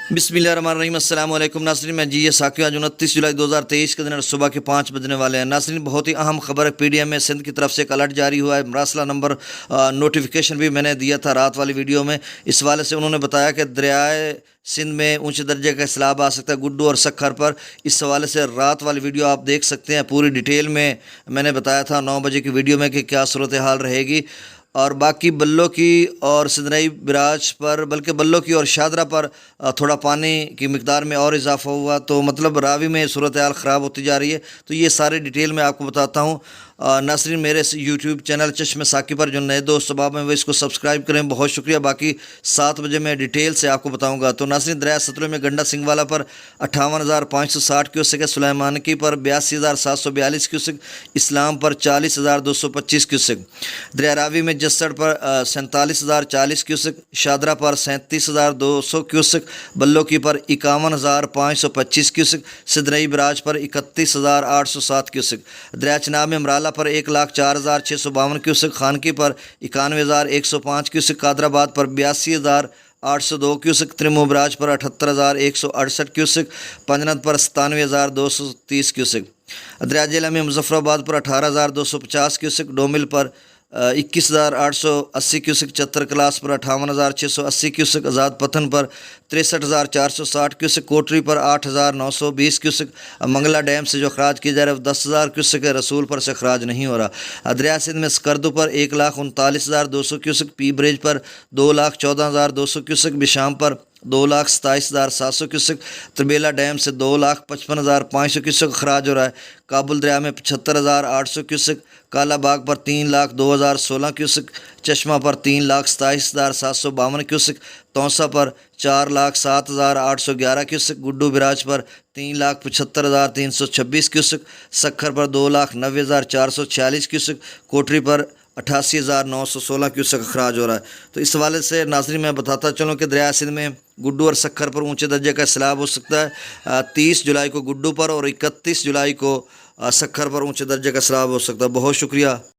बिस्मिल्लाहिर्रहमानिर्रहीम। अस्सलाम वालेकुम नाज़रीन, मैं जी साकिब। आज 29 जुलाई 2023 के दिन सुबह के 5 बजने वाले हैं। नाज़रीन, बहुत ही अहम खबर है। PDM में सिंध की तरफ से एक अलर्ट जारी हुआ है। मरासला नंबर नोटिफिकेशन भी मैंने दिया था रात वाली वीडियो में। इस वाले से उन्होंने बताया कि दरियाए सिंध में ऊंचे दर्जे का सैलाब आ सकता है गुड्डू और सक्खर पर। इस हवाले से रात वाली वीडियो आप देख सकते हैं। पूरी डिटेल में मैंने बताया था 9 बजे की वीडियो में कि क्या सूरत हाल रहेगी। और बाकी बल्लो की और सिंधनई बराज पर, बल्कि बल्लो की और शादरा पर थोड़ा पानी की मिकदार में और इजाफा हुआ, तो मतलब रावी में सूरत हाल ख़राब होती जा रही है। तो ये सारी डिटेल मैं आपको बताता हूँ। नाज़रीन, मेरे यूट्यूब चैनल चश्मे साकिब पर जो नए दोस्त सबाब हैं वो इसको सब्सक्राइब करें, बहुत शुक्रिया। बाकी 7 बजे मैं डिटेल से आपको बताऊंगा। तो नाज़रीन, दरिया सतलुज में गंडा सिंगवाला पर 58,560 क्यूसेक है, सुलेमानकी पर 82,742 क्यूसेक, इस्लाम पर 40,225 क्यूसेक, दरिया रावी में जस्सड़ पर 47,040 क्यूसेक, शादरा पर 37,200 क्यूसेक, बल्लोकी पर 51,525 क्यूसेक, सिंधनई बराज पर 31,807 क्यूसेक, दरिया चनाब में मराला पर 1,04,652 क्यूसेक, खानकी पर 91,105 क्यूसेक, कादराबाद पर 82,802 क्यूसेक, त्रिमो बराज पर 78,168 क्यूसेक, पंजनद पर 97,230 क्यूसेक, दरिया जिला में मुजफ्फराबाद पर 18,250 क्यूसेक, डोमिल पर 21,880 क्यूसेक, चतर क्लास पर 58,680 क्यूसेक, आज़ाद पथन पर 63,460 क्यूसेक, कोटरी पर 8,920 क्यूसेक, मंगला डैम से जो अखराज किया जा रहा है वो 10,000 क्यूसेक है, रसूल पर से अखराज नहीं हो रहा। दरिया सिंध में स्कर्दू पर 1,39,200 क्यूसेक, पी ब्रिज पर 2,14,200 क्यूसेक, बिशाम पर 2,27,700 क्यूसेक, त्रिबेला डैम से 2,55,500 क्यूसेक अखराज हो रहा है। काबुल दरिया में 75,800 क्यूसेक, काला बाग पर 3,02,016 क्यूसेक, चश्मा पर 3,27,752 क्यूसेक, तौसा पर 4,07,811 क्यूसेक, गुड्डू बिराज पर 3,75,326 क्यूसेक, सक्खर पर 2,90,446 क्यूसेक, कोटरी पर 88,916 क्यूसेक अखराज हो रहा है। तो इस हवाले से नाज़रीन मैं बताता चलूँ कि दरिया सिंध में गुड्डू और सक्खर पर ऊंचे दर्जे का सैलाब हो सकता है। 30 जुलाई को गुड्डू पर और 31 जुलाई को सक्खर पर ऊंचे दर्जे का सैलाब हो सकता है। बहुत शुक्रिया।